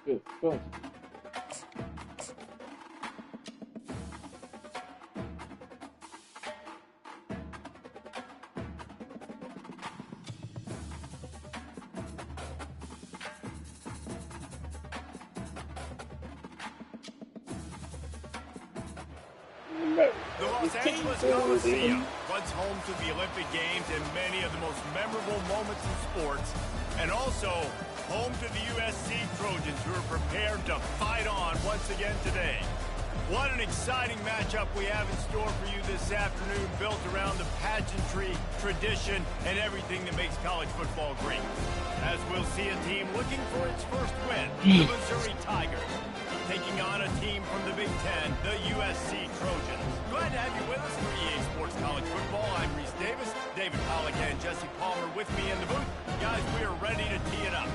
Good. Go. The Los Angeles Coliseum, once home to the Olympic Games and many of the most memorable moments in sports, and also home to the USC Trojans, who are prepared to fight on once again today. What an exciting matchup we have in store for you this afternoon, built around the pageantry, tradition, and everything that makes college football great. As we'll see a team looking for its first win, the Missouri Tigers, taking on a team from the Big Ten, the USC Trojans. Glad to have you with us for EA Sports College Football. I'm Reese Davis, David Pollack and Jesse Palmer with me in the booth. Guys, we are ready to tee it up.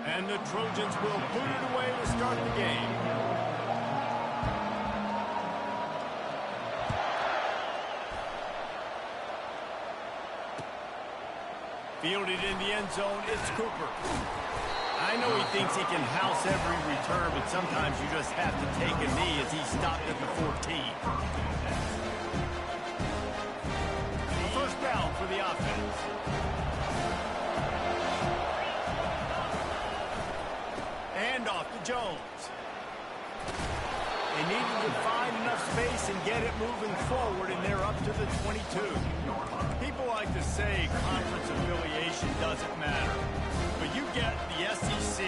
And the Trojans will put it away to start the game. Fielded in the end zone, it's Cooper. I know he thinks he can house every return, but sometimes you just have to take a knee as he stopped at the 14. A first down for the offense. Off to Jones. They needed to find enough space and get it moving forward, and they're up to the 22. People like to say conference affiliation doesn't matter, but you get the SEC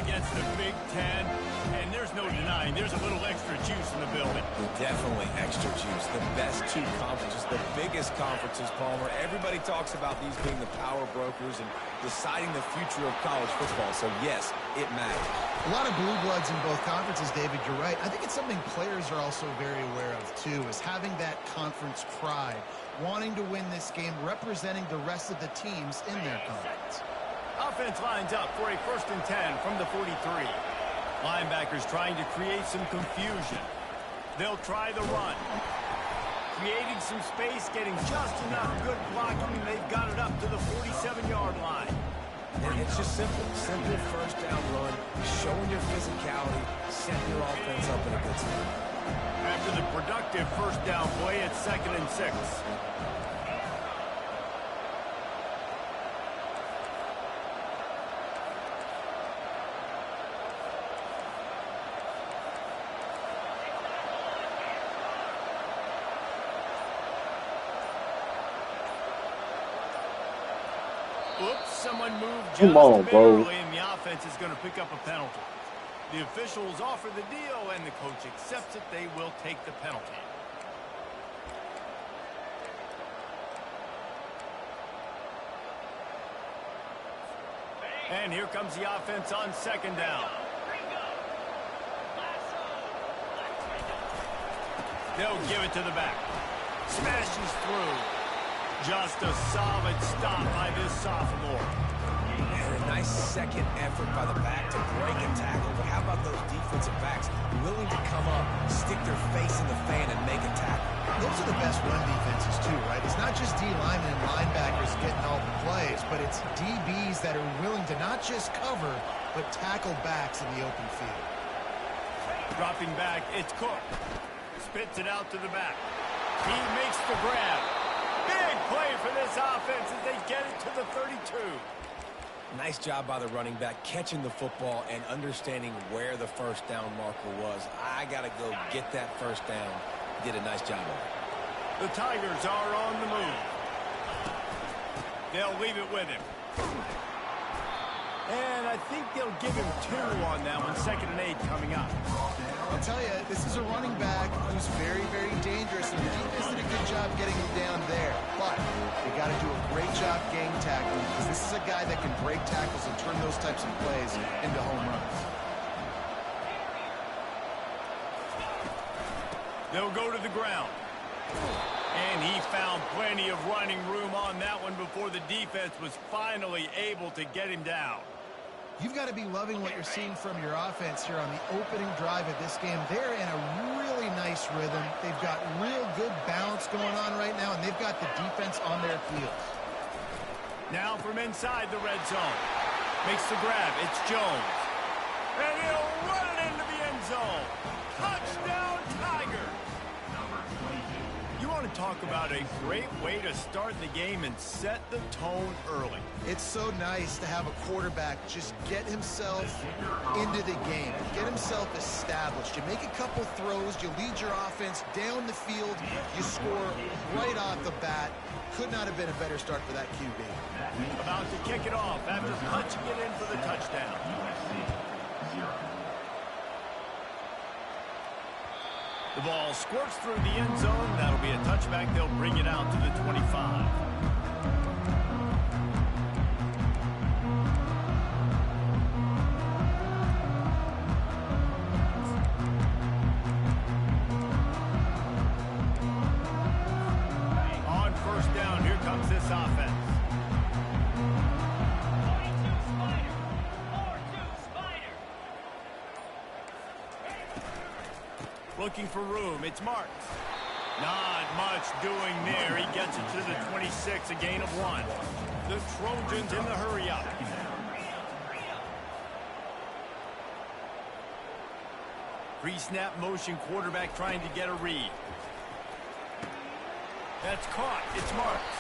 against the Big Ten, and there's no denying there's a little extra juice in the building. Definitely extra juice. The best two conferences, the biggest conferences, Palmer. Everybody talks about these being the power brokers and deciding the future of college football, so yes, it matters. A lot of blue bloods in both conferences, David, you're right. I think it's something players are also very aware of, too, is having that conference pride, wanting to win this game, representing the rest of the teams in their conference. Offense lines up for a 1st and 10 from the 43. Linebackers trying to create some confusion. They'll try the run. Creating some space, getting just enough good blocking, and they've got it up to the 47-yard line. And it's just simple first down run, showing your physicality, setting your offense up in a good spot. After the productive first down play, it's 2nd and 6. Oops, someone moved just a bit early, and the offense is going to pick up a penalty. The officials offer the deal, and the coach accepts it. They will take the penalty. And here comes the offense on 2nd down. They'll give it to the back. Smashes through. Just a solid stop by this sophomore. And a nice second effort by the back to break a tackle. But how about those defensive backs willing to come up, stick their face in the fan, and make a tackle? Those are the best run defenses, too, right? It's not just D linemen and linebackers getting all the plays, but it's DBs that are willing to not just cover, but tackle backs in the open field. Dropping back, it's Cook. Spits it out to the back. He makes the grab. Big play for this offense as they get it to the 32. Nice job by the running back, catching the football and understanding where the first down marker was. I got to go get that first down. Did a nice job of it. The Tigers are on the move. They'll leave it with him. And I think they'll give him 2 on that one. 2nd and 8 coming up. I'll tell you, this is a running back who's very, very dangerous, and the defense did a good job getting him down there. But they got to do a great job game tackling, because this is a guy that can break tackles and turn those types of plays into home runs. They'll go to the ground. And he found plenty of running room on that one before the defense was finally able to get him down. You've got to be loving what you're seeing from your offense here on the opening drive of this game. They're in a really nice rhythm. They've got real good balance going on right now, and they've got the defense on their heels. Now from inside the red zone. Makes the grab. It's Jones. And he'll run it into the end zone. Touchdown, Tigers. You want to talk about a great way to start the game and set the tone early. It's so nice to have a quarterback just get himself into the game, get himself established. You make a couple throws, you lead your offense down the field, you score right off the bat. Could not have been a better start for that QB. About to kick it off after punching it in for the touchdown. The ball squirts through the end zone. That'll be a touchback. They'll bring it out to the 25. On first down, here comes this offense. Looking for room. It's Marks. Not much doing there. He gets it to the 26, a gain of 1. The Trojans in the hurry-up. Pre-snap motion, quarterback trying to get a read. That's caught. It's Marks.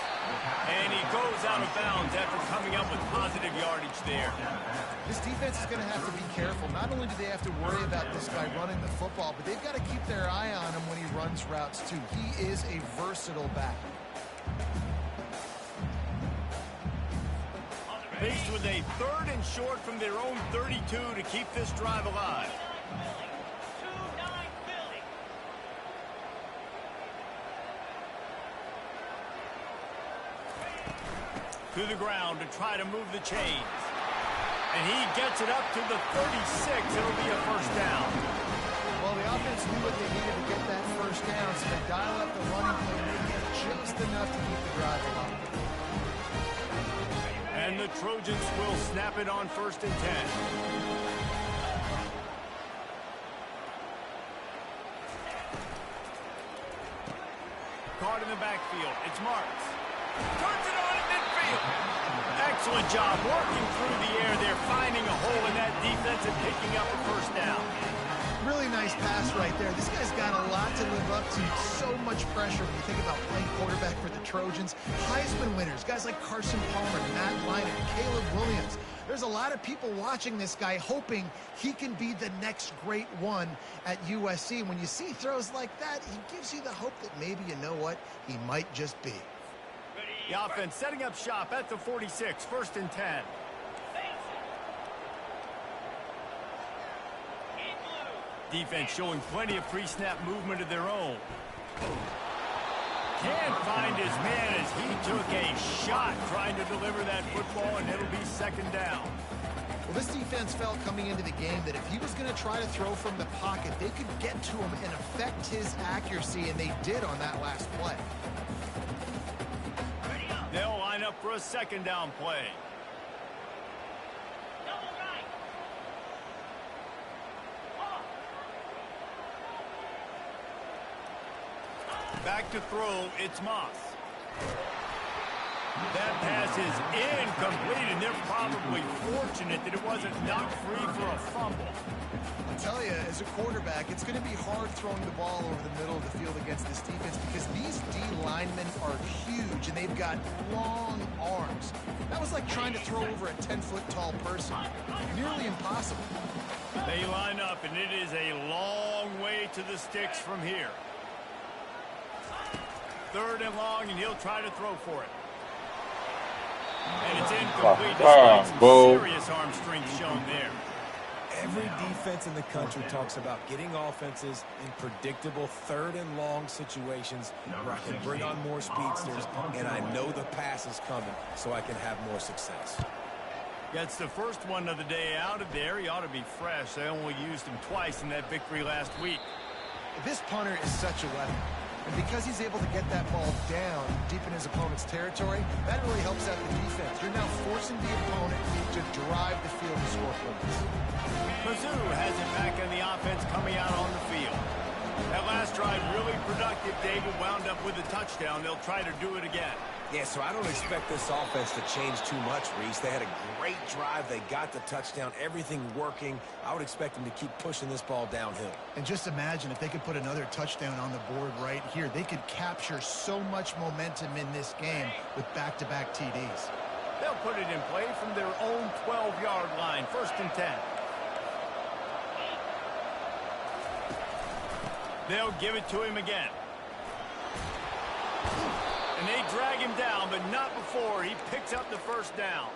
And he goes out of bounds after coming up with positive yardage there. This defense is going to have to be careful. Not only do they have to worry about this guy running the football, but they've got to keep their eye on him when he runs routes too. He is a versatile back. Faced with a 3rd and short from their own 32 to keep this drive alive. To the ground to try to move the chains. And he gets it up to the 36. It'll be a first down. Well, the offense knew what they needed to get that first down, so they dial up the running play and they get just enough to keep the drive alive. And the Trojans will snap it on 1st and 10. Caught in the backfield. It's Marks. Turns it on in midfield. Excellent job working through the air there, finding a hole in that defense and picking up a first down. Really nice pass right there. This guy's got a lot to live up to. So much pressure when you think about playing quarterback for the Trojans. Heisman winners, guys like Carson Palmer, Matt Leinart, Caleb Williams. There's a lot of people watching this guy hoping he can be the next great one at USC. When you see throws like that, he gives you the hope that maybe, you know what, he might just be. The offense setting up shop at the 46, 1st and 10. Defense showing plenty of pre-snap movement of their own. Can't find his man as he took a shot trying to deliver that football, and it'll be 2nd down. Well, this defense felt coming into the game that if he was going to try to throw from the pocket, they could get to him and affect his accuracy, and they did on that last play. They'll line up for a 2nd down play. Back to throw, it's Moss. That pass is incomplete, and they're probably fortunate that it wasn't knocked free for a fumble. I'll tell you, as a quarterback, it's going to be hard throwing the ball over the middle of the field against this defense because these D linemen are huge, and they've got long arms. That was like trying to throw over a 10-foot tall person. Nearly impossible. They line up, and it is a long way to the sticks from here. 3rd and long, and he'll try to throw for it. And it's incomplete despite some serious arm strength shown there. Every defense in the country talks about getting offenses in predictable 3rd and long situations where I can bring on more speedsters, and I know the pass is coming, so I can have more success. Gets the first one of the day out of there. He ought to be fresh. They only used him twice in that victory last week. This punter is such a weapon. And because he's able to get that ball down deep in his opponent's territory, that really helps out the defense. You're now forcing the opponent to drive the field to score points. Mizzou has it back in the offense coming out on the field. That last drive really productive. David wound up with a touchdown. They'll try to do it again. Yeah, so I don't expect this offense to change too much, Reese. They had a great drive. They got the touchdown. Everything working. I would expect them to keep pushing this ball downhill. And just imagine if they could put another touchdown on the board right here. They could capture so much momentum in this game with back-to-back TDs. They'll put it in play from their own 12-yard line. 1st and 10. They'll give it to him again. And they drag him down, but not before he picks up the 1st down.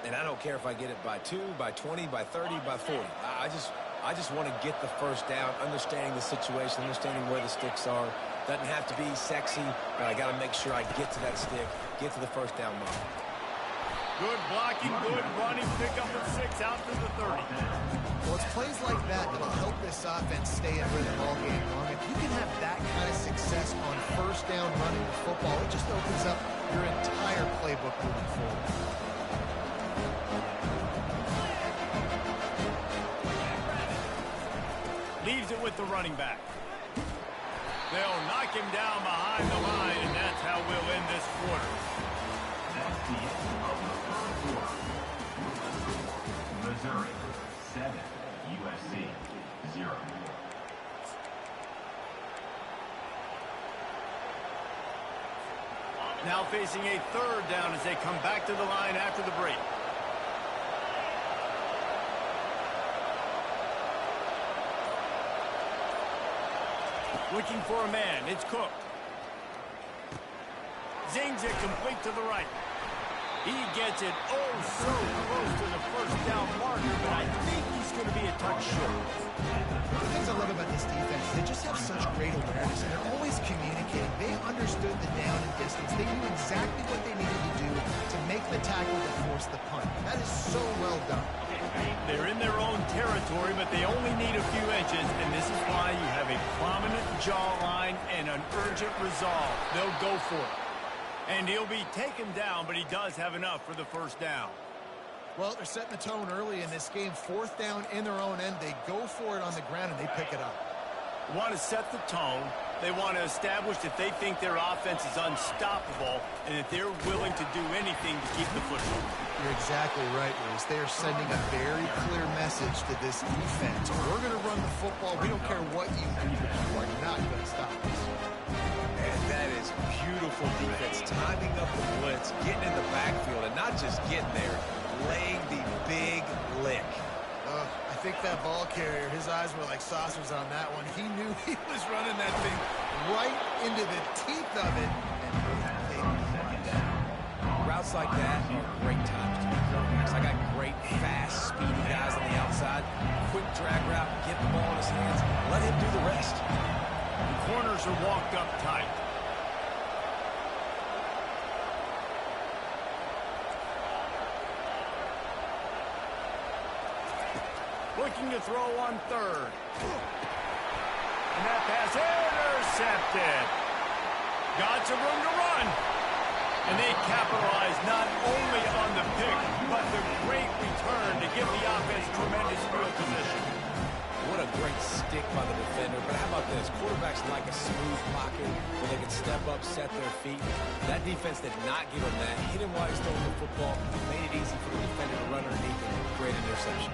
And I don't care if I get it by 2, by 20, by 30, by 40. I just want to get the 1st down, understanding the situation, understanding where the sticks are. Doesn't have to be sexy, but I got to make sure I get to that stick, get to the 1st down mark. Good blocking, good running, pick up the 6 out to the 30. Well, it's plays like that that'll help this offense stay in rhythm all game long. If you can have that kind of success on 1st down running the football, it just opens up your entire playbook moving forward. Leaves it with the running back. They'll knock him down behind the line, and that's how we'll end this quarter. That's the end of the 3rd quarter. Missouri 7, USC 0. Now facing a 3rd down as they come back to the line after the break. Looking for a man. It's Cook. Zings it complete to the right. He gets it oh so close to the 1st down marker, but I think he's going to be a touch short. The things I love about this defense, they just have such great awareness, and they're always communicating. They understood the down and distance. They knew exactly what they needed to do to make the tackle to force the punt. That is so well done. They're in their own territory, but they only need a few inches, and this is why you have a prominent jawline and an urgent resolve. They'll go for it. And he'll be taken down, but he does have enough for the 1st down. Well, they're setting the tone early in this game. 4th down in their own end. They go for it on the ground, and they pick it up. They want to set the tone. They want to establish that they think their offense is unstoppable and that they're willing to do anything to keep the football. You're exactly right, Reese. They are sending a very clear message to this defense. We're going to run the football. We don't care what you do. You are not going to stop us. And that is beautiful defense, timing up the blitz, getting in the backfield, and not just getting there, laying the big lick. I think that ball carrier, his eyes were like saucers on that one. He knew he was running that thing right into the teeth of it. Routes like that are great times to be quarterbacks. I got great, fast, speedy guys on the outside. Quick drag route, get the ball in his hands, let him do the rest. The corners are walked up tight. Looking to throw on 3rd. And that pass intercepted. Got some room to run. And they capitalize not only on the pick, but the great return to give the offense tremendous field position. What a great stick by the defender. But how about this? Quarterbacks like a smooth pocket where they can step up, set their feet. That defense did not give him that. Hit him while he's throwing the football. Made it easy for the defender to run underneath and create an interception.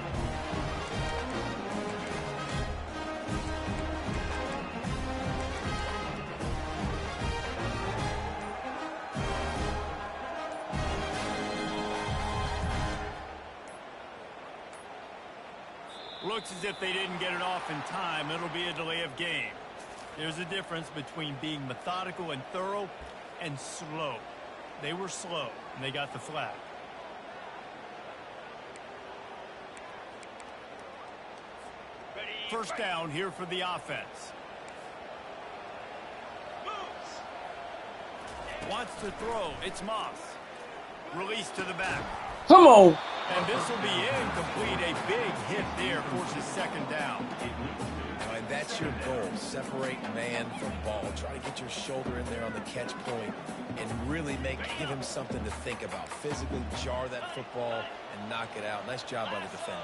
Looks as if they didn't get it off in time. It'll be a delay of game. There's a difference between being methodical and thorough and slow. They were slow, and they got the flag. First down here for the offense. Wants to throw. It's Moss. Release to the back. Come on. And this will be incomplete. A big hit there forces second down. And that's your goal. Separate man from ball. Try to get your shoulder in there on the catch point and really give him something to think about. Physically jar that football and knock it out. Nice job by the defender.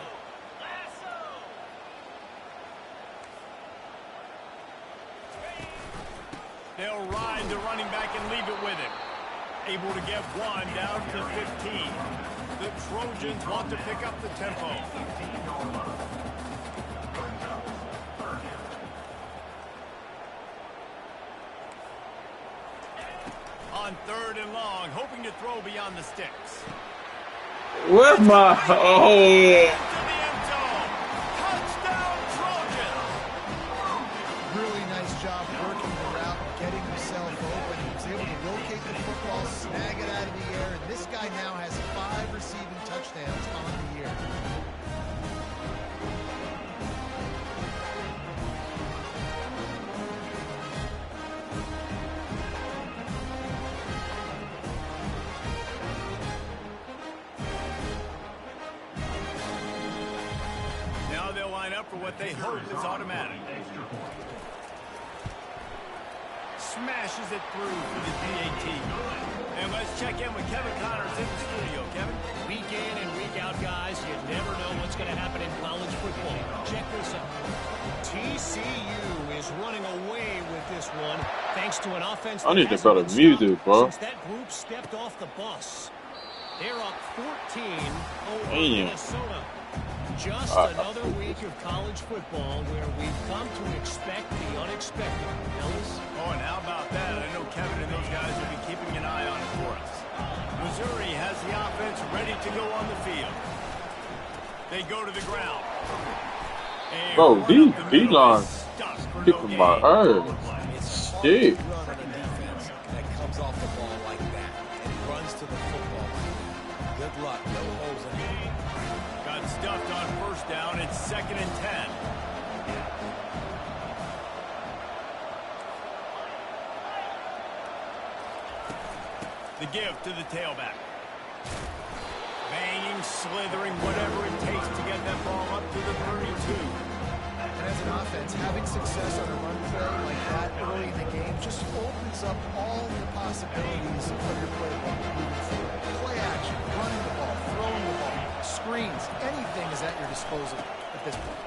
They'll ride the running back and leave it with him. Able to get one down to 15. The Trojans want to pick up the tempo. On 3rd and long, hoping to throw beyond the sticks. Where's my... Oh. Touchdown, Trojans! Really nice job working the route, getting himself open. He was able to locate the football, snag it out of the air, and this guy now has 5 receiving touchdowns on the year. Now they'll line up for what they hope is automatic. Smashes it through for the PAT. And let's check in with Kevin Connors in the studio. Kevin? Week in and week out, guys, you never know what's going to happen in college football. Check this out. TCU is running away with this one thanks to an offense. I need the better music, bro. Since that group stepped off the bus. They're up 14 over Damn. Minnesota. Just another week of college football where we've come to expect the unexpected. Ellis? Oh, and how about that? I know Kevin and those guys will be keeping an eye on it for us. Missouri has the offense ready to go on the field. They go to the ground. Bro, these D-lines kicking my ass. Shit. Run on a defense that comes off the ball like that and runs to the football like that. Good luck. No holes in it. Got stuffed on 1st down. It's 2nd and 10. The give to the tailback. Banging, slithering, whatever it takes to get that ball up to the 32. And as an offense, having success on a run play like that early in the game just opens up all the possibilities of your playbook moving forward. Play action, running the ball, throwing the ball, screens, anything is at your disposal at this point.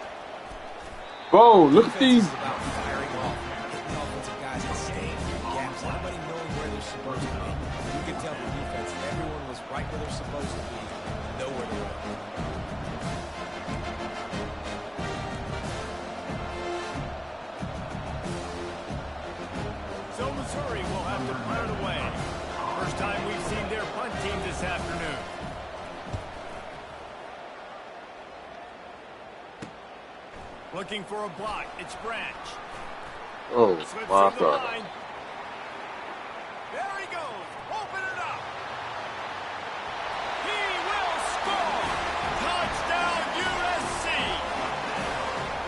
Bro, look at these. Defense is about firing off, hitting the offensive guys and staying in gaps. Everybody knowing where they're supposed to be. You can tell the defense, everyone was right where they're supposed to be, nowhere to run. So Missouri will have to punt it away. First time we've seen their punt team this afternoon. Looking for a block. It's Branch. Oh, Slips my in the God. line. There he goes. Open it up. He will score. Touchdown, USC.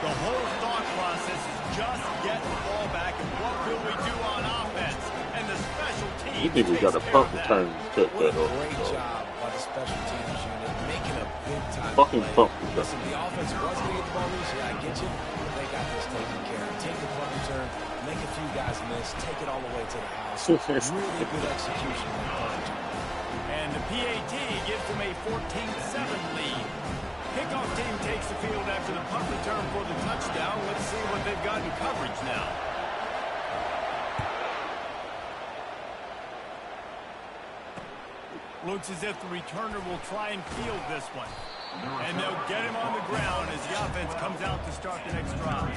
The whole thought process is just get the ball back and what will we do on offense? And the special team. You think we got a punt return to What a that up? great job by the special teams unit, making a big-time Fucking play. punt return. Listen, the offense was going to get the ball loose. Yeah, I get you. But they got this taken care of. Take the punt return, make a few guys miss, take it all the way to the house. Really good execution on the punt return. And the PAT gives them a 14-7 lead. Kickoff team takes the field after the punt return for the touchdown. Let's see what they've got in coverage now. Looks as if the returner will try and field this one. And they'll get him on the ground as the offense comes out to start the next drive.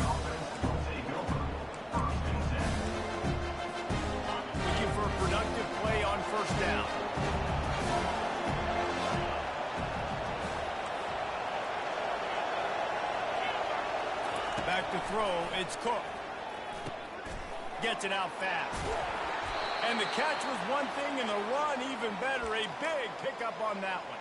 Looking for a productive play on 1st down. Back to throw, it's Cook. Gets it out fast. And the catch was one thing, and the run even better. A big pickup on that one.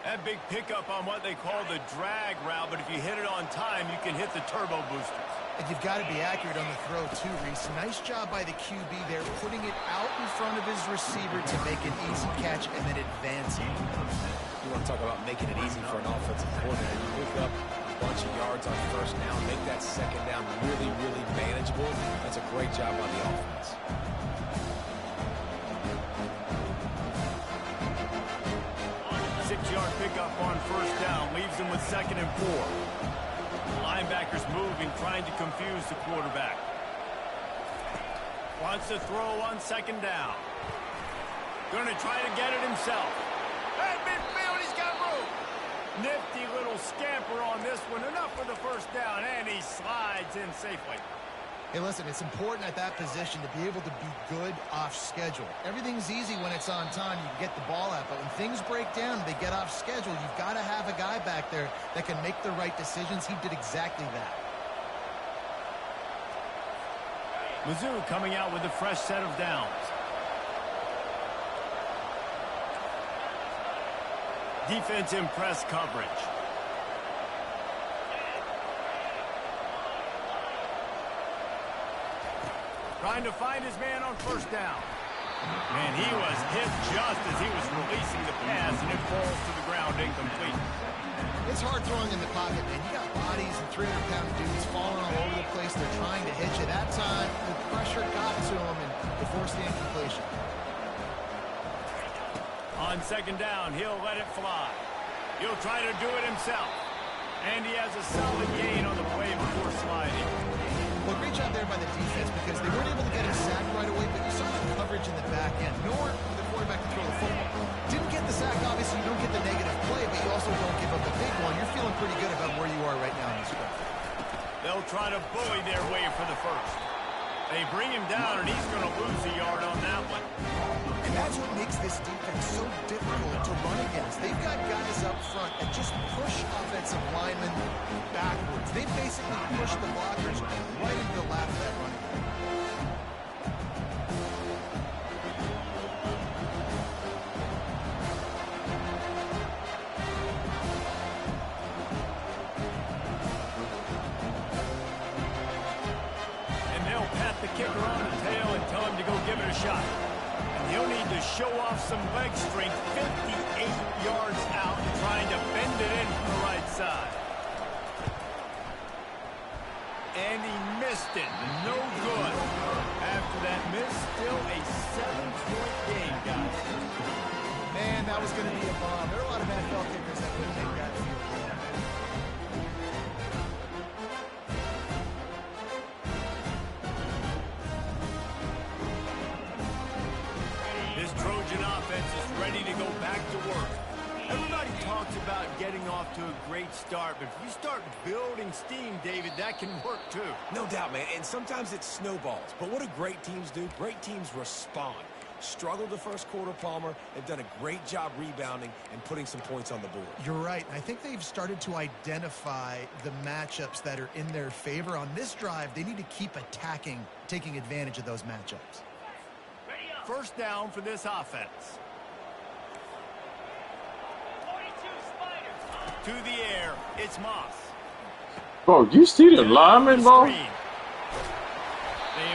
That big pickup on what they call the drag route, but if you hit it on time, you can hit the turbo boosters. And you've got to be accurate on the throw, too, Reese. Nice job by the QB there, putting it out in front of his receiver to make an easy catch and then advancing. You want to talk about making it easy for an offensive coordinator. You pick up a bunch of yards on first down, make that second down really, really manageable. That's a great job by the offense. Six-yard pickup on first down leaves them with 2nd and 4. Linebackers moving, trying to confuse the quarterback. Wants to throw on 2nd down. Going to try to get it himself. At midfield, he's got room. Nifty little scamper on this one. Enough for the first down, and he slides in safely. Hey, listen, it's important at that position to be able to be good off schedule. Everything's easy when it's on time. You can get the ball out, but when things break down, they get off schedule. You've got to have a guy back there that can make the right decisions. He did exactly that. Mizzou coming out with a fresh set of downs. Defense in press coverage. Trying to find his man on first down. And he was hit just as he was releasing the pass, and it falls to the ground incomplete. It's hard throwing in the pocket, man. You got bodies and 300-pound dudes falling all over the place. They're trying to hit you. That time, the pressure got to him, and it forced the incompletion. On 2nd down, he'll let it fly. He'll try to do it himself. And he has a solid gain on the play before sliding. Well, great job there by the defense because they weren't able to get him sacked right away, but you saw the coverage in the back end. Nowhere for the quarterback to throw the football. Didn't get the sack, obviously. You don't get the negative play, but you also don't give up the big one. You're feeling pretty good about where you are right now in this game. They'll try to bully their way for the first. They bring him down, and he's going to lose a yard on that one. And that's what makes this defense so difficult to run against. They've got guys up front that just push offensive linemen backwards. They basically push the blockers right into the lap of that running back. And they'll pat the kicker on the tail and tell him to go give it a shot. He'll need to show off some leg strength 58 yards out, trying to bend it in from the right side. And he missed it. No good. After that miss, still a 7-point game, guys. Man, that was going to be a bomb. There are a lot of NFL kickers that would make that field goal. Trojan offense is ready to go back to work. Everybody talks about getting off to a great start, but if you start building steam, David, that can work too. No doubt, man, and sometimes it snowballs. But what do great teams do? Great teams respond. Struggled the first quarter, Palmer. They've done a great job rebounding and putting some points on the board. You're right. I think they've started to identify the matchups that are in their favor. On this drive, they need to keep attacking, taking advantage of those matchups. First down for this offense. To the air, it's Moss. Bro, you see the lineman, bro? They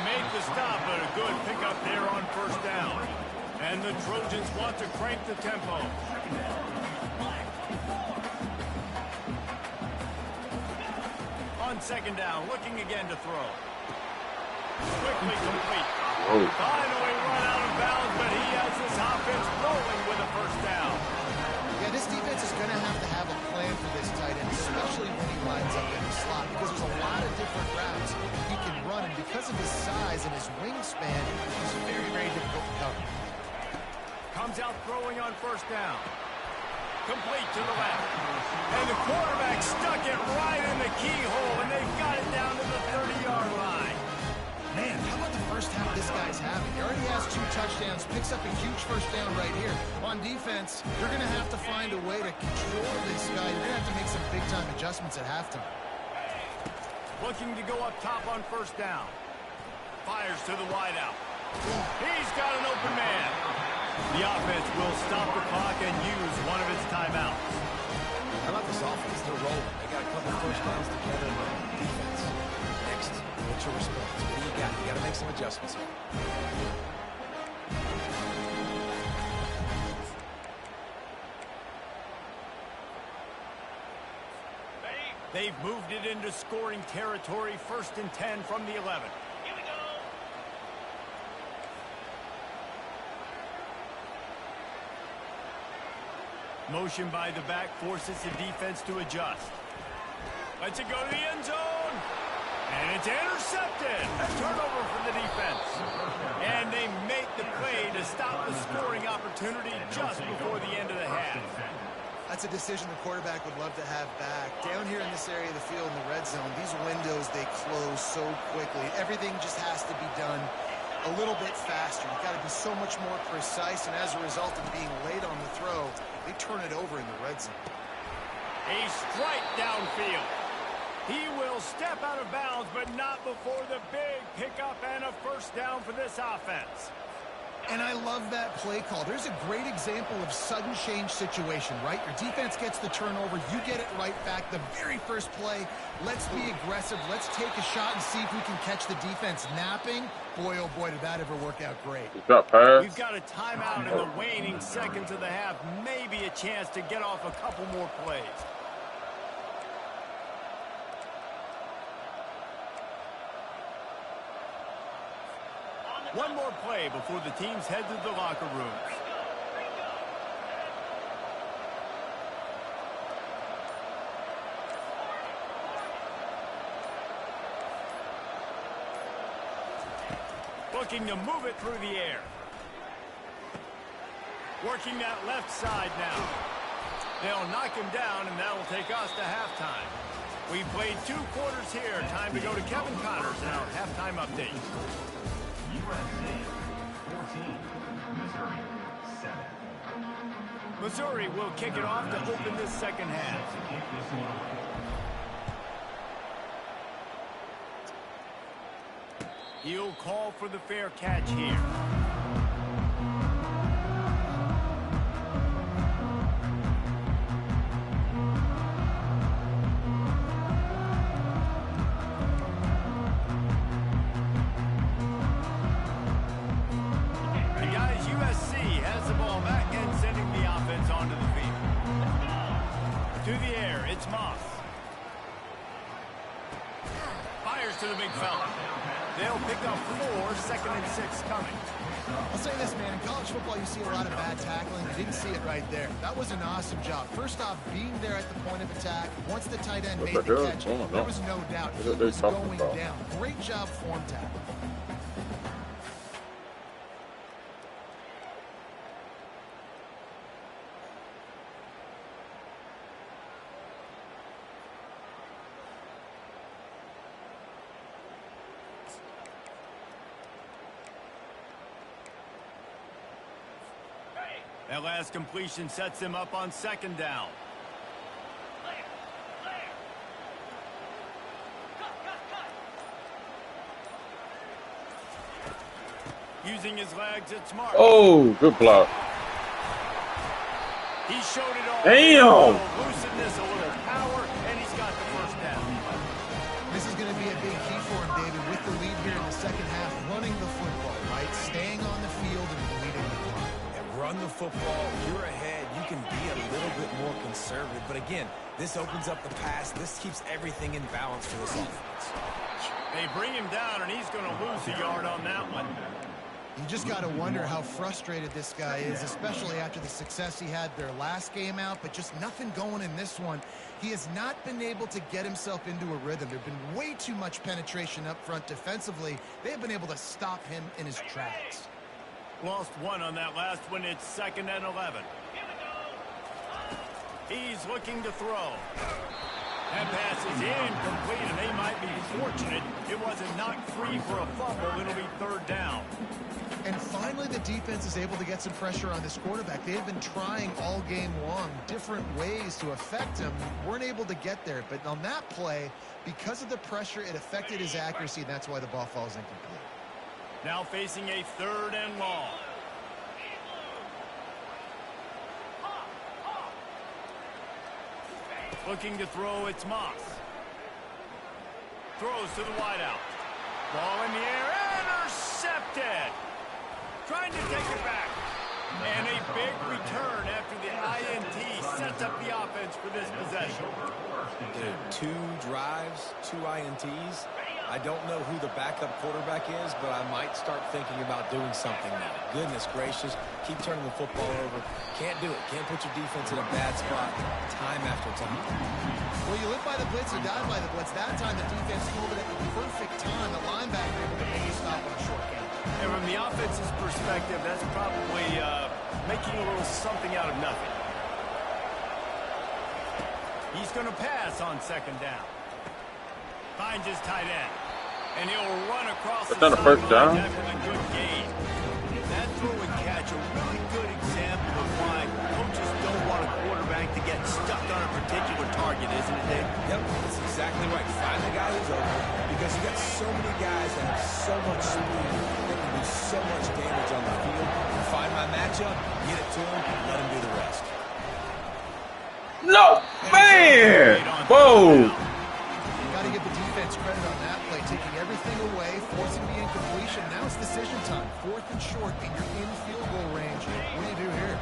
make the stop, but a good pickup there on first down. And the Trojans want to crank the tempo. On 2nd down, looking again to throw. Quickly complete. Finally run out of bounds, but he has his offense rolling with a first down. Yeah, this defense is going to have a plan for this tight end, especially when he lines up in the slot, because there's a lot of different routes he can run, and because of his size and his wingspan, he's very, very difficult to cover. Comes out throwing on first down. Complete to the left. And the quarterback stuck it right in the keyhole, and they've got it down to the 30-yard line. Man, how about the first half this guy's having? He already has 2 touchdowns, picks up a huge first down right here. On defense, you're going to have to find a way to control this guy. You're going to have to make some big-time adjustments at halftime. Looking to go up top on first down. Fires to the wideout. He's got an open man. The offense will stop the clock and use one of its timeouts. How about this offense? They're rolling. They got a couple first downs together on defense. Next. They've moved it into scoring territory, 1st and 10 from the 11. Here we go. Motion by the back forces the defense to adjust. Lets it go to the end zone. And it's intercepted. A turnover for the defense. And they make the play to stop the scoring opportunity just before the end of the half. That's a decision the quarterback would love to have back. Down here in this area of the field in the red zone, these windows, they close so quickly. Everything just has to be done a little bit faster. You've got to be so much more precise, and as a result of being late on the throw, they turn it over in the red zone. A strike downfield. He will step out of bounds, but not before the big pickup and a 1st down for this offense. And I love that play call. There's a great example of sudden change situation, right? Your defense gets the turnover. You get it right back. The very first play, let's be aggressive. Let's take a shot and see if we can catch the defense napping. Boy, oh boy, did that ever work out great. We've got a timeout in the waning seconds of the half. Maybe a chance to get off a couple more plays. One more play before the teams head to the locker rooms. Looking to move it through the air. Working that left side now. They'll knock him down, and that will take us to halftime. We played 2 quarters here. Time to go to Kevin Connors in our halftime update. USC 14, Missouri 7. Missouri will kick it off to open this second half. To kick this one away. He'll call for the fair catch here. And guys, USC has the ball back and sending the offense onto the field. To the air, it's Moss. Fires to the big fella. They'll pick up 4, 2nd and 6 coming. I'll say this, man. In college football, you see a lot of bad tackling. You didn't see it right there. That was an awesome job. First off, being there at the point of attack. Once the tight end made the catch, there was no doubt he was going down. Great job form tackle. That last completion sets them up on 2nd down. Using his legs, it's Mark. Oh, good block. He showed it all. Damn. Looseness, a little power, and he's got the 1st down. This is going to be a big key for him, David, with the lead here in the second half, running the football, right? Staying on the field and leading the clock. Run the football, you're ahead, you can be a little bit more conservative. But again, this opens up the pass. This keeps everything in balance for this offense. They bring him down, and he's going to lose a yard on that one. You just got to wonder how frustrated this guy is, especially after the success he had their last game out, but just nothing going in this one. He has not been able to get himself into a rhythm. There's been way too much penetration up front defensively. They have been able to stop him in his tracks. Lost 1 on that last one. It's 2nd and 11. He's looking to throw. That pass is incomplete, and they might be fortunate it wasn't knocked free for a fumble. It'll be 3rd down. And finally, the defense is able to get some pressure on this quarterback. They have been trying all game long different ways to affect him. Weren't able to get there, but on that play, because of the pressure, it affected his accuracy, and that's why the ball falls incomplete. Now facing a 3rd and long. Looking to throw, it's Moss. Throws to the wideout. Ball in the air, intercepted. Trying to take it back. And a big return after the INT sets sets up the offense for this possession. Dude, 2 drives, 2 INTs. I don't know who the backup quarterback is, but I might start thinking about doing something now. Goodness gracious, keep turning the football over. Can't do it. Can't put your defense in a bad spot time after time. Well, you live by the blitz, you die by the blitz. That time the defense pulled it at the perfect time. The linebacker able to make a stop on a short game. And from the offense's perspective, that's probably making a little something out of nothing. He's going to pass on second down. Finds his tight end. And he'll run across the sideline after the good gain. That throw and catch, a really good example of why coaches don't want a quarterback to get stuck on a particular target, isn't it, Dave? Yep, that's exactly right. Find the guy who's open, because you got so many guys that have so much speed that can do so much damage on the field. Find my matchup, get it to him, let him do the rest. No, man! Whoa! Got to give the defense credit on that play, taking everything away, forcing the incompletion. Now it's decision time. 4th and short, and you're in field goal range. What do you do here?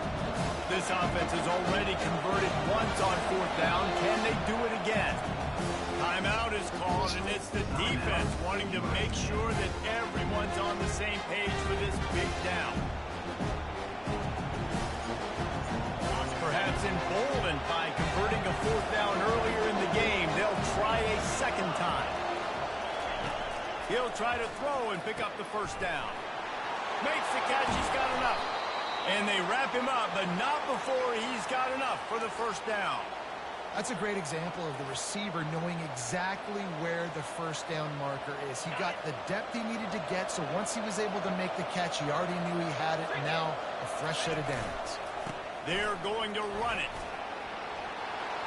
This offense has already converted once on 4th down. Can they do it again? Timeout is called, and it's the defense wanting to make sure that everyone's on the same page for this big down. Perhaps emboldened by converting a 4th down earlier in the game, they'll try a second time. He'll try to throw and pick up the 1st down. Makes the catch, he's got enough. And they wrap him up, but not before he's got enough for the 1st down. That's a great example of the receiver knowing exactly where the 1st down marker is. He got the depth he needed to get, so once he was able to make the catch, he already knew he had it, and now a fresh set of downs. They're going to run it.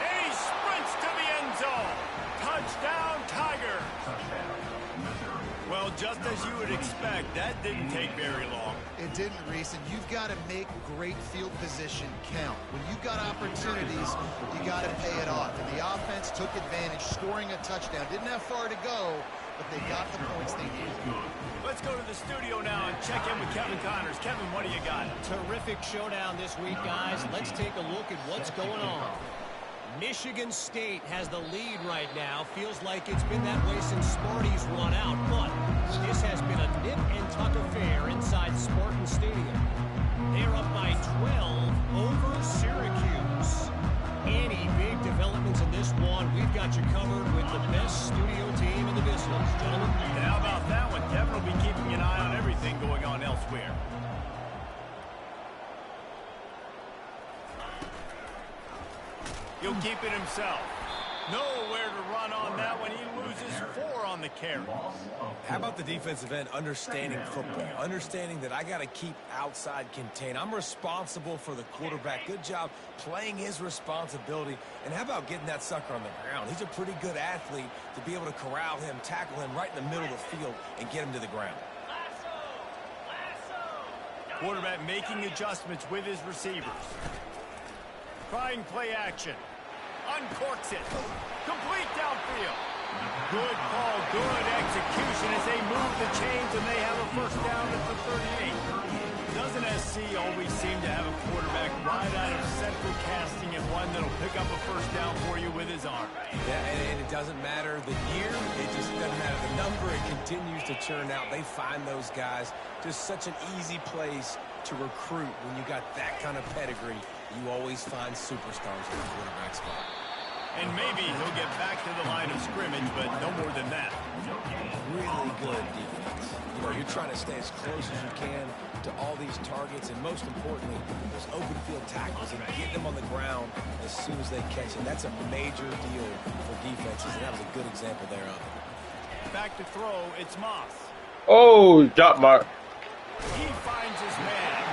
And he sprints to the end zone. Touchdown, Tiger. Well, just as you would expect, that didn't take very long. It didn't, Reese, and you've got to make great field position count. When you've got opportunities, you got to pay it off. And the offense took advantage, scoring a touchdown. Didn't have far to go, but they got the points they needed. Let's go to the studio now and check in with Kevin Connors. Kevin, what do you got? Terrific showdown this week, guys. Let's take a look at what's going on. Michigan State has the lead right now. Feels like it's been that way since Sparty's run out, but this has been a nip and tuck affair inside Spartan Stadium. They're up by 12 over Syracuse. Any big developments in this one, we've got you covered with the best studio team in the business, gentlemen. And how about that one? Kevin will be keeping an eye on everything going on elsewhere. He'll keep it himself. Nowhere to run on that one. He loses 4 on the carry. How about the defensive end understanding football, understanding that I got to keep outside contain. I'm responsible for the quarterback. Good job playing his responsibility. And how about getting that sucker on the ground? He's a pretty good athlete to be able to corral him, tackle him right in the middle of the field, and get him to the ground. Quarterback making adjustments with his receivers. Trying play action. Uncorks it. Complete downfield. Good call, good execution as they move the chains and they have a 1st down at the 38. Doesn't SC always seem to have a quarterback right out of central casting and one that'll pick up a 1st down for you with his arm? Yeah, and it doesn't matter the year. It just doesn't matter the number. It continues to churn out. They find those guys. Just such an easy place to recruit when you got that kind of pedigree. You always find superstars in the quarterback spot. And maybe he'll get back to the line of scrimmage, but no more than that. Really good defense. You know, you're trying to stay as close as you can to all these targets, and most importantly, those open field tackles and getting them on the ground as soon as they catch it. That's a major deal for defenses, and that was a good example thereof. Back to throw, it's Moss. Oh, drop mark. He finds his man.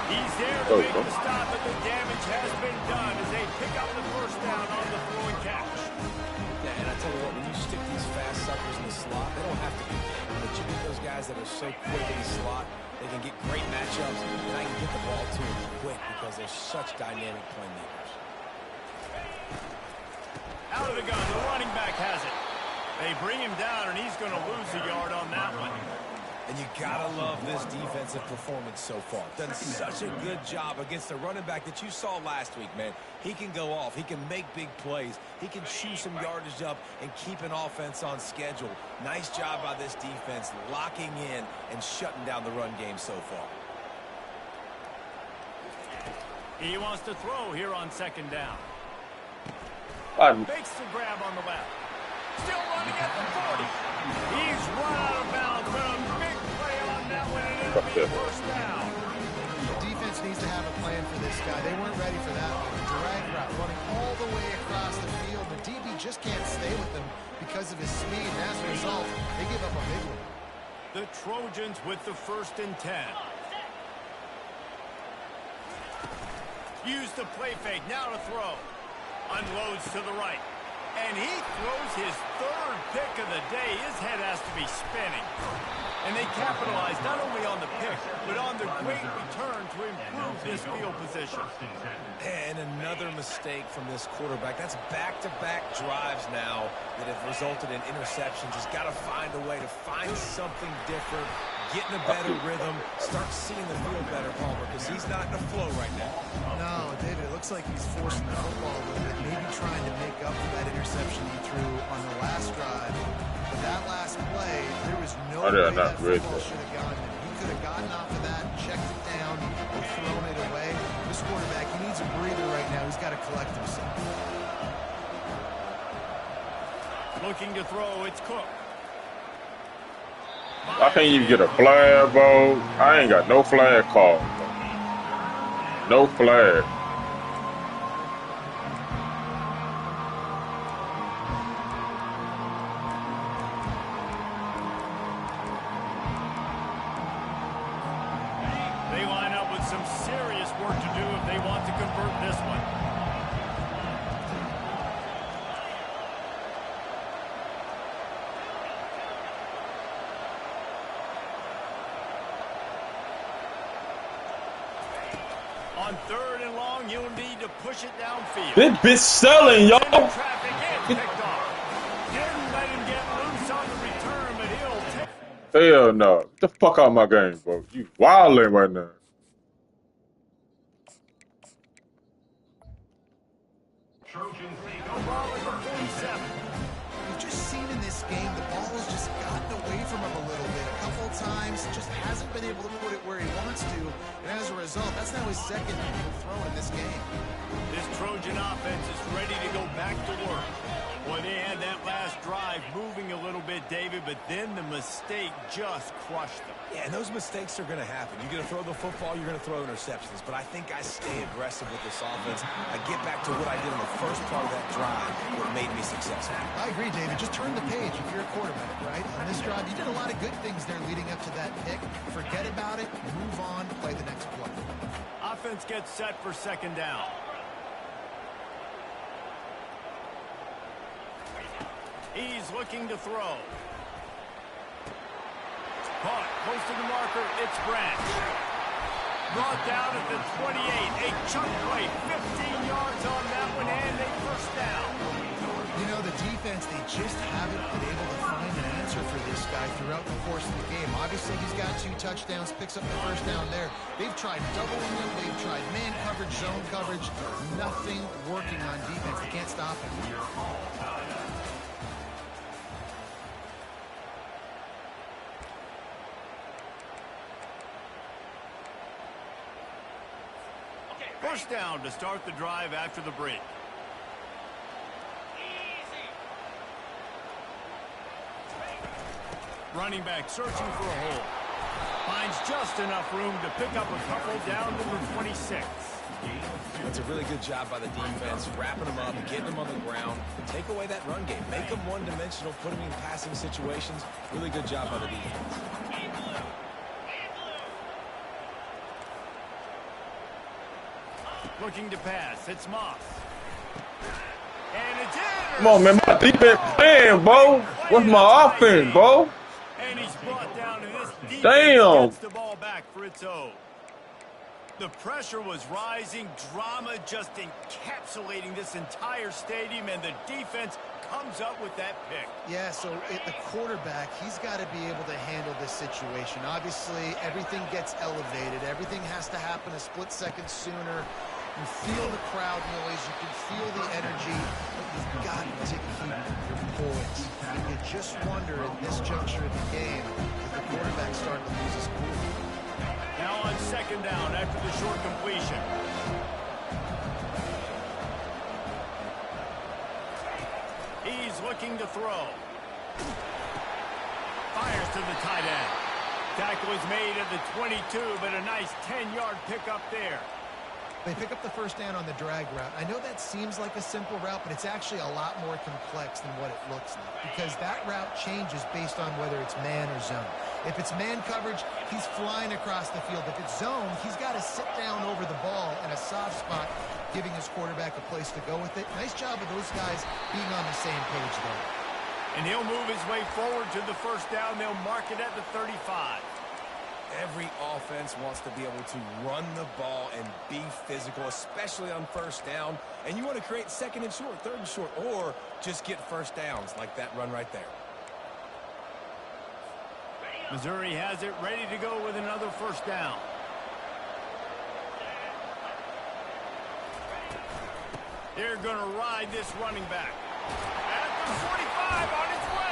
He's there to make the stop, but the damage has been done as they pick up the 1st down on the throw and catch. Yeah, and I tell you what, when you stick these fast suckers in the slot, they don't have to be big, but you get those guys that are so quick in the slot, they can get great matchups, and I can get the ball to them quick because they're such dynamic playmakers. Out of the gun, the running back has it. They bring him down, and he's going to lose a yard on that one. And you gotta love this defensive performance so far. Done such a good job against the running back that you saw last week, man. He can go off. He can make big plays. He can chew some yardage up and keep an offense on schedule. Nice job by this defense locking in and shutting down the run game so far. He wants to throw here on second down. Makes the grab on the left. Still running at the 40. He's run out of bounds, but a big play on that one, and it'll be first down. Defense needs to have a plan for this guy. They weren't ready for that one. Drag route running all the way across the field. The DB just can't stay with them because of his speed, and as a result, they give up a big one. The Trojans with the 1st and 10. Use the play fake, now to throw. Unloads to the right. And he throws his 3rd pick of the day. His head has to be spinning. And they capitalize not only on the pick, but on the great return to improve this field position. And another mistake from this quarterback. That's back-to-back drives now that have resulted in interceptions. He's got to find a way to find something different, get in a better rhythm, start seeing the field better, Palmer, because he's not in a flow right now. No, David, it looks like he's forcing the football a little bit, maybe trying to make up for that interception he threw on the last drive. But that last play, there was no way that football should have gone in. He could have gotten off of that, checked it down, or thrown it away. This quarterback, he needs a breather right now. He's got to collect himself. Looking to throw, it's Cook. I can't even get a flag, bro. I ain't got no flag call. No flag. They line up with some serious work to do if they want to convert this one. On 3rd and long, you'll need to push it downfield. This bitch selling, y'all. Traffic is picked off. Didn't let him get loose on the return, but he'll take. Hell no. Get the fuck out of my game, bro. You wilding right now. No ball at the 47. We've just seen in this game the ball has just gotten away from him a little bit. A couple of times, just hasn't been able to put it where he wants to. And as a result, that's now his 2nd throw in this game. This Trojan offense is ready to go back to work. Boy, they had that last drive moving a little bit, David, but then the mistake just crushed them. Yeah, and those mistakes are going to happen. You're going to throw the football, you're going to throw interceptions. But I think I stay aggressive with this offense. I get back to what I did in the first part of that drive that made me successful. I agree, David. Just turn the page if you're a quarterback, right? On this drive, you did a lot of good things there leading up to that pick. Forget about it, move on, play the next play. Offense gets set for 2nd down. He's looking to throw. Caught, close to the marker, it's Branch. Brought down at the 28, a chunk play, 15 yards on that one, and a first down. You know, the defense, they just haven't been able to find an answer for this guy throughout the course of the game. Obviously, he's got 2 touchdowns, picks up the first down there. They've tried doubling him, they've tried man coverage, zone coverage. Nothing working on defense. They can't stop him. First down to start the drive after the break. Running back searching for a hole. Finds just enough room to pick up a couple down to the 26. That's a really good job by the defense, wrapping them up, getting them on the ground. Take away that run game. Make them one-dimensional, put them in passing situations. Really good job by the defense. Looking to pass. It's Moss. And it's in. Come on, man. My defense playing, bro. What's my offense, bro? And he's brought down, and this defense Damn. gets the ball back for its own. The pressure was rising, drama just encapsulating this entire stadium, and the defense comes up with that pick. Yeah, so the quarterback, he's got to be able to handle this situation. Obviously, everything gets elevated. Everything has to happen a split second sooner. You feel the crowd noise. You can feel the energy. But you've got to keep your poise. You just wonder in this juncture of the game if the quarterback's starting to lose his cool. Now on second down after the short completion. He's looking to throw. Fires to the tight end. Tackle is made at the 22, but a nice 10-yard pickup there. They pick up the first down on the drag route. I know that seems like a simple route, but it's actually a lot more complex than what it looks like because that route changes based on whether it's man or zone. If it's man coverage, he's flying across the field. If it's zone, he's got to sit down over the ball in a soft spot, giving his quarterback a place to go with it. Nice job of those guys being on the same page there. And he'll move his way forward to the first down. They'll mark it at the 35. Every offense wants to be able to run the ball and be physical, especially on first down. And you want to create second and short, third and short, or just get first downs like that run right there. Missouri has it ready to go with another first down. They're going to ride this running back. At the 45 on its way.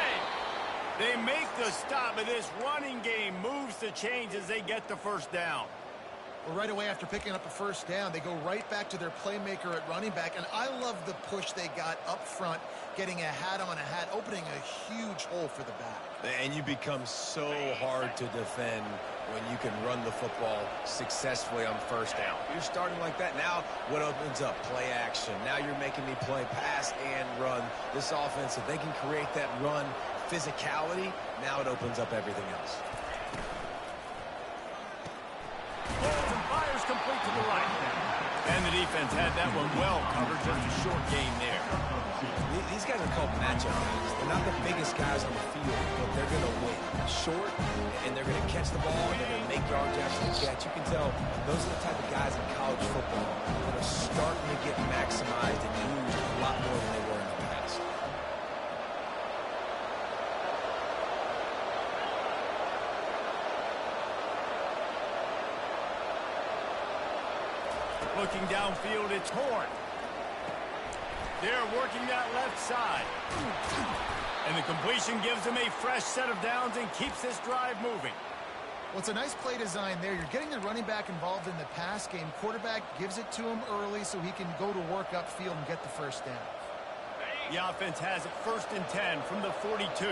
They make the stop, but this running game moves the chains as they get the first down. Well, right away after picking up a first down, they go right back to their playmaker at running back. And I love the push they got up front, getting a hat on a hat, opening a huge hole for the back. And you become so hard to defend when you can run the football successfully on first down. You're starting like that. Now what opens up? Play action. Now you're making me play pass and run. This offense, if they can create that run physicality, now it opens up everything else. Holds and fires complete to the right. And the defense had that one well covered. Just a short gain there. These guys are called matchup guys. They're not the biggest guys on the field, but they're going to win. Short, and they're going to catch the ball, and they're going to make yards after the catch. You can tell those are the type of guys in college football that are starting to get maximized and used a lot more than they were in the past. Looking downfield, it's Horn. They're working that left side. And the completion gives them a fresh set of downs and keeps this drive moving. Well, it's a nice play design there. You're getting the running back involved in the pass game. Quarterback gives it to him early so he can go to work upfield and get the first down. The offense has it 1st and 10 from the 42.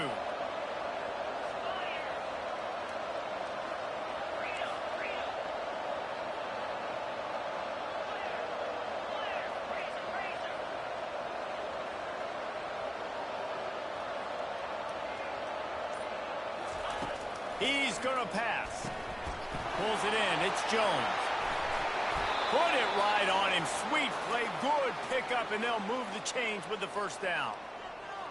He's going to pass. Pulls it in. It's Jones. Put it right on him. Sweet play. Good pickup, and they'll move the chains with the first down.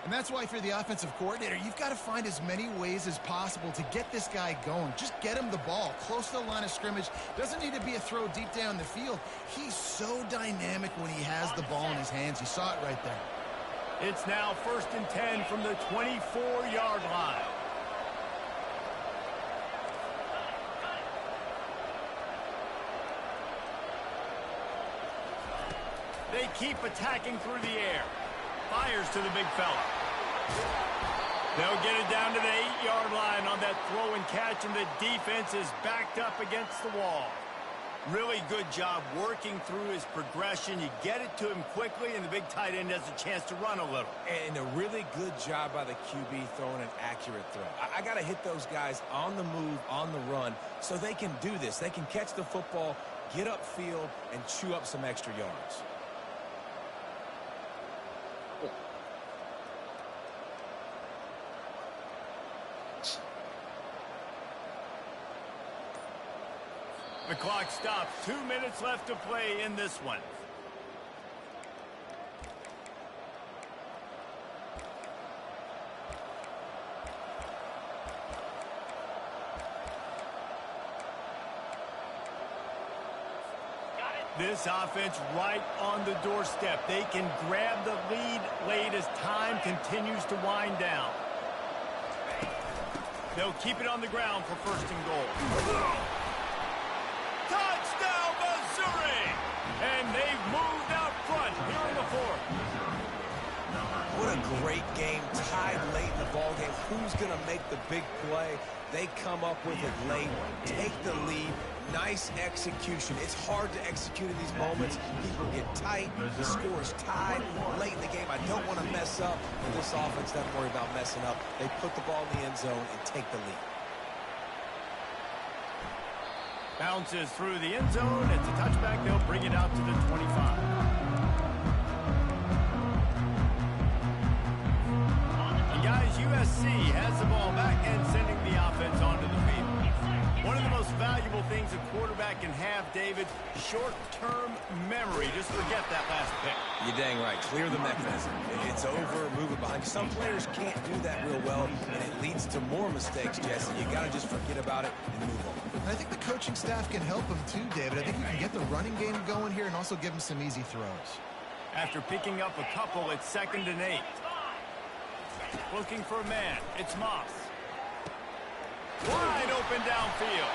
And that's why if you're the offensive coordinator, you've got to find as many ways as possible to get this guy going. Just get him the ball close to the line of scrimmage. Doesn't need to be a throw deep down the field. He's so dynamic when he has the ball in his hands. You saw it right there. It's now 1st and 10 from the 24-yard line. They keep attacking through the air. Fires to the big fella. They'll get it down to the 8-yard line on that throw and catch, and the defense is backed up against the wall. Really good job working through his progression. You get it to him quickly, and the big tight end has a chance to run a little. And a really good job by the QB throwing an accurate throw. I got to hit those guys on the move, on the run, so they can do this. They can catch the football, get upfield, and chew up some extra yards. The clock stops. 2 minutes left to play in this one. This offense right on the doorstep. They can grab the lead late as time continues to wind down. They'll keep it on the ground for first and goal. Touchdown, Missouri! And they've moved out front here in the fourth. What a great game, tied late in the ball game. Who's going to make the big play? They come up with it late, take the lead. Nice execution. It's hard to execute in these moments. People get tight. The score is tied late in the game. I don't want to mess up. But this offense doesn't worry about messing up. They put the ball in the end zone and take the lead. Bounces through the end zone. It's a touchback. They'll bring it out to the 25. And guys, USC has the ball back and sending the offense onto the field. One of the most valuable things a quarterback can have, David, short-term memory. Just forget that last pick. You're dang right. Clear the mechanism. It's over, move it behind you. Some players can't do that real well, and it leads to more mistakes, Jesse. You got to just forget about it and move on. I think the coaching staff can help him too, David. I think you can get the running game going here and also give him some easy throws. After picking up a couple, it's 2nd and 8. Looking for a man. It's Moss. Wide open downfield.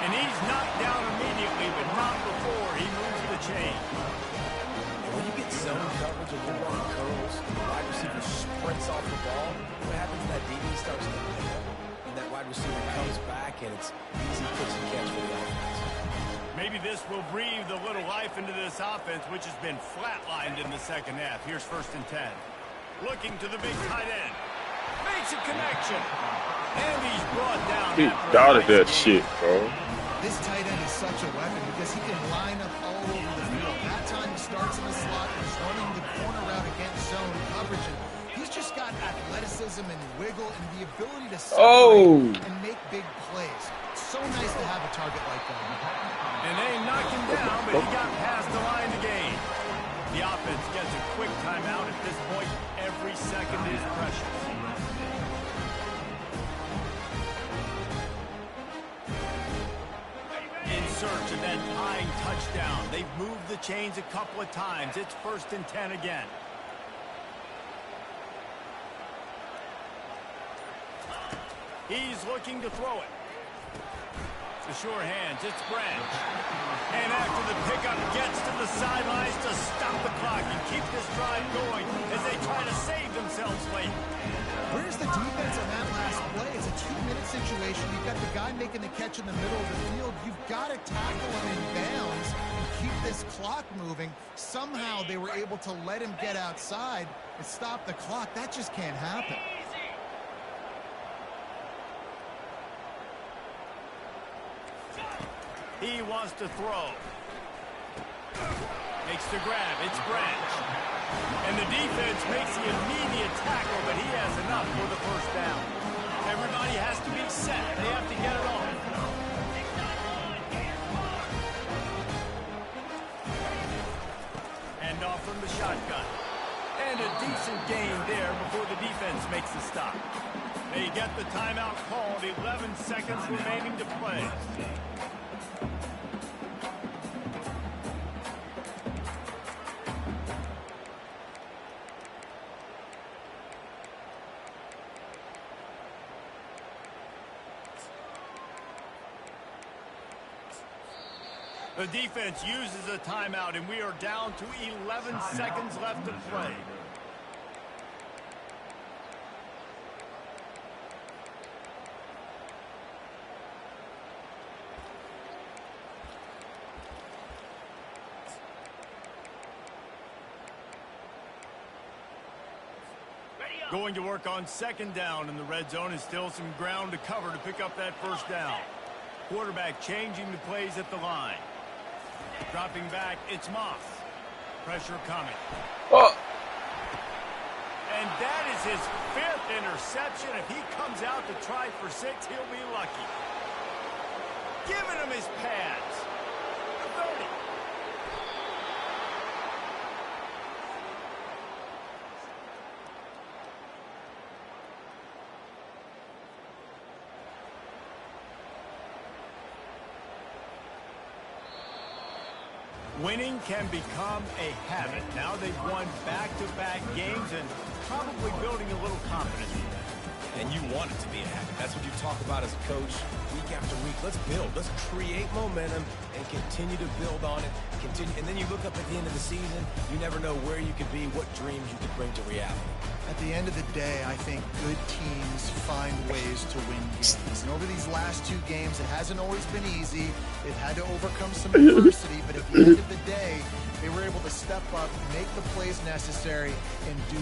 And he's knocked down immediately, but not before he moves the chain. And when you get zone coverage and you're running curls, the wide receiver sprints off the ball, what happens to that DB starts to pick up, and that wide receiver comes back, and it's easy pitch and catch for the offense. Maybe this will breathe a little life into this offense, which has been flatlined in the second half. Here's 1st and 10. Looking to the big tight end. Makes a connection. And he's brought down. He doubted that shit, bro. This tight end is such a weapon because he can line up all over the field. That time he starts in the slot, he's running the corner route against zone coverage, and he's just got athleticism and wiggle and the ability to separate and make big plays. It's so nice to have a target like that. And they knock him down, but he got past the line to gain. The offense gets a quick timeout at this point. Every second is precious. In search of that tying touchdown. They've moved the chains a couple of times. It's 1st and 10 again. He's looking to throw it. The sure hands, it's Branch. And after the pickup gets to the sidelines to stop the clock and keep this drive going as they try to save themselves late. Where's the defense on that last play? It's a 2-minute situation. You've got the guy making the catch in the middle of the field. You've got to tackle him in bounds and keep this clock moving. Somehow they were able to let him get outside and stop the clock. That just can't happen. He wants to throw. Makes the grab. It's Branch. And the defense makes the immediate tackle, but he has enough for the first down. Everybody has to be set. They have to get it on. Hand off from the shotgun. And a decent gain there before the defense makes the stop. They get the timeout called. 11 seconds remaining to play. The defense uses a timeout, and we are down to 11 seconds left to play. Going to work on 2nd down in the red zone, and still some ground to cover to pick up that first down. Quarterback changing the plays at the line. Dropping back, it's Moss. Pressure coming. Oh. And that is his 5th interception. If he comes out to try for 6, he'll be lucky. Giving him his pads. 30. Winning can become a habit. Now they've won back-to-back games and probably building a little confidence. And you want it to be a habit. That's what you talk about as a coach week after week. Let's build. Let's create momentum and continue to build on it. And then you look up at the end of the season, you never know where you could be, what dreams you could bring to reality. At the end of the day, I think good teams find ways to win games. And over these last 2 games, it hasn't always been easy. They've had to overcome some adversity, but at the end of the day, they were able to step up, make the plays necessary, and do